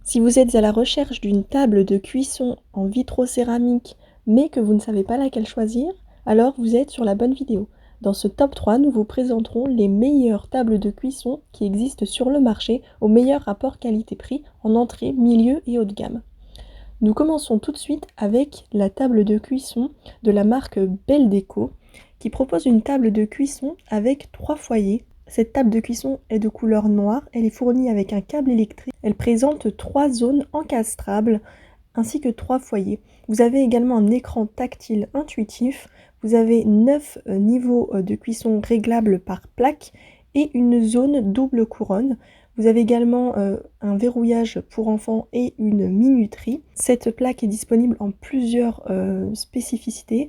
Si vous êtes à la recherche d'une table de cuisson en vitrocéramique, mais que vous ne savez pas laquelle choisir, alors vous êtes sur la bonne vidéo. Dans ce top 3, nous vous présenterons les meilleures tables de cuisson qui existent sur le marché au meilleur rapport qualité-prix en entrée, milieu et haut de gamme. Nous commençons tout de suite avec la table de cuisson de la marque Belle Déco qui propose une table de cuisson avec 3 foyers. Cette table de cuisson est de couleur noire, elle est fournie avec un câble électrique, elle présente 3 zones encastrables ainsi que 3 foyers. Vous avez également un écran tactile intuitif, vous avez 9 niveaux de cuisson réglables par plaque et une zone double couronne. Vous avez également un verrouillage pour enfants et une minuterie. Cette plaque est disponible en plusieurs spécificités.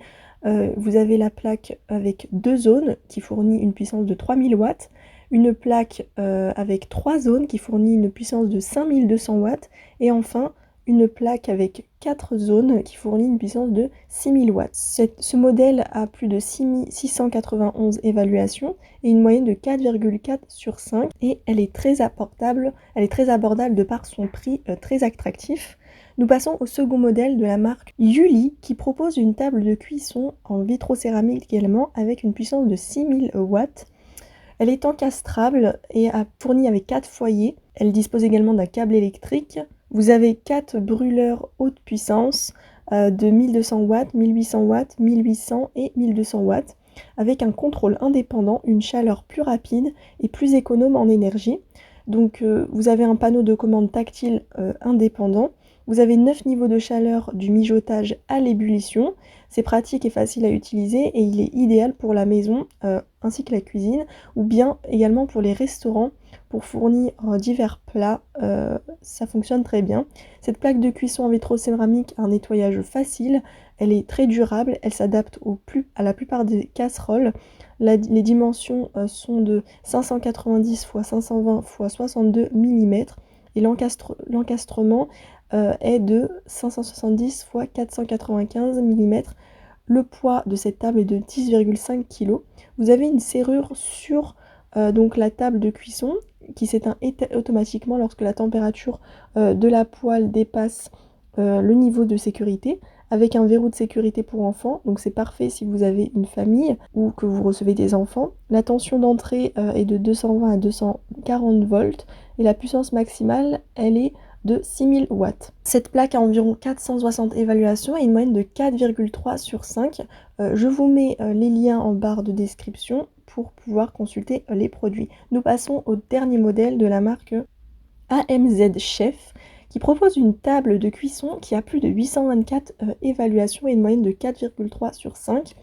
Vous avez la plaque avec 2 zones qui fournit une puissance de 3000 watts, une plaque avec 3 zones qui fournit une puissance de 5200 watts et enfin une plaque avec 4 zones qui fournit une puissance de 6000 watts. Ce modèle a plus de 691 évaluations et une moyenne de 4,4 sur 5 et elle est très abordable de par son prix très attractif. Nous passons au second modèle de la marque Yuli qui propose une table de cuisson en vitrocéramique également avec une puissance de 6000 watts. Elle est encastrable et fournie avec 4 foyers. Elle dispose également d'un câble électrique. Vous avez 4 brûleurs haute puissance de 1200 watts, 1800 watts, 1800 et 1200 watts avec un contrôle indépendant, une chaleur plus rapide et plus économe en énergie. Donc vous avez un panneau de commande tactile indépendant. Vous avez 9 niveaux de chaleur du mijotage à l'ébullition. C'est pratique et facile à utiliser et il est idéal pour la maison ainsi que la cuisine ou bien également pour les restaurants pour fournir divers plats. Ça fonctionne très bien. Cette plaque de cuisson en vitrocéramique a un nettoyage facile, elle est très durable, elle s'adapte à la plupart des casseroles. Les dimensions sont de 590 x 520 x 62 mm et l'encastrement est de 570 x 495 mm. Le poids de cette table est de 10,5 kg. Vous avez une serrure sur donc la table de cuisson qui s'éteint automatiquement lorsque la température de la poêle dépasse le niveau de sécurité, avec un verrou de sécurité pour enfants, donc c'est parfait si vous avez une famille ou que vous recevez des enfants. La tension d'entrée est de 220 à 240 volts et la puissance maximale, elle est de 6000 watts. Cette plaque a environ 460 évaluations et une moyenne de 4,3 sur 5. Je vous mets les liens en barre de description pour pouvoir consulter les produits. Nous passons au dernier modèle de la marque AMZ Chef qui propose une table de cuisson qui a plus de 824 évaluations et une moyenne de 4,3 sur 5.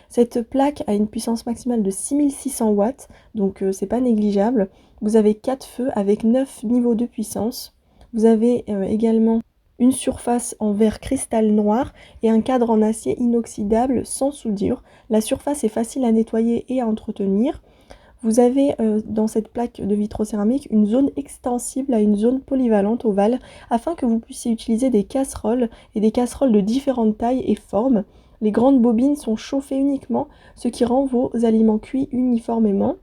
Cette plaque a une puissance maximale de 6600 watts, donc c'est pas négligeable. Vous avez 4 feux avec 9 niveaux de puissance. Vous avez également une surface en verre cristal noir et un cadre en acier inoxydable sans soudure. La surface est facile à nettoyer et à entretenir. Vous avez dans cette plaque de vitrocéramique une zone extensible à une zone polyvalente ovale afin que vous puissiez utiliser des casseroles et des casseroles de différentes tailles et formes. Les grandes bobines sont chauffées uniquement, ce qui rend vos aliments cuits uniformément.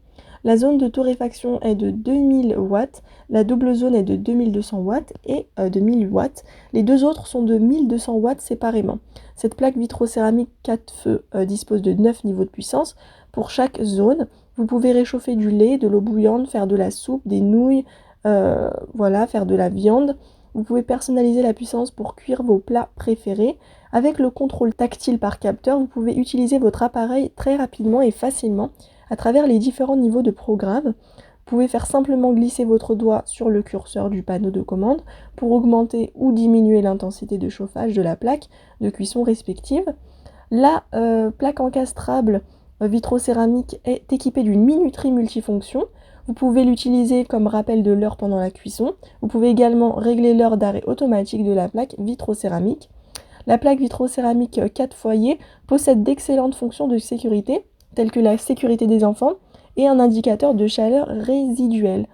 La zone de torréfaction est de 2000 watts, la double zone est de 2200 watts et de 1000 watts. Les deux autres sont de 1200 watts séparément. Cette plaque vitrocéramique 4 feux dispose de 9 niveaux de puissance pour chaque zone. Vous pouvez réchauffer du lait, de l'eau bouillante, faire de la soupe, des nouilles, voilà, faire de la viande. Vous pouvez personnaliser la puissance pour cuire vos plats préférés. Avec le contrôle tactile par capteur, vous pouvez utiliser votre appareil très rapidement et facilement à travers les différents niveaux de programme. Vous pouvez faire simplement glisser votre doigt sur le curseur du panneau de commande pour augmenter ou diminuer l'intensité de chauffage de la plaque de cuisson respective. La plaque encastrable vitrocéramique est équipée d'une minuterie multifonction. Vous pouvez l'utiliser comme rappel de l'heure pendant la cuisson. Vous pouvez également régler l'heure d'arrêt automatique de la plaque vitrocéramique. La plaque vitrocéramique 4 foyers possède d'excellentes fonctions de sécurité, telles que la sécurité des enfants et un indicateur de chaleur résiduelle.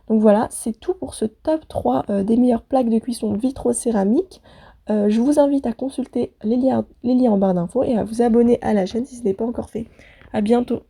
Donc voilà, c'est tout pour ce top 3 des meilleures plaques de cuisson vitrocéramique. Je vous invite à consulter les liens en barre d'infos et à vous abonner à la chaîne si ce n'est pas encore fait. À bientôt.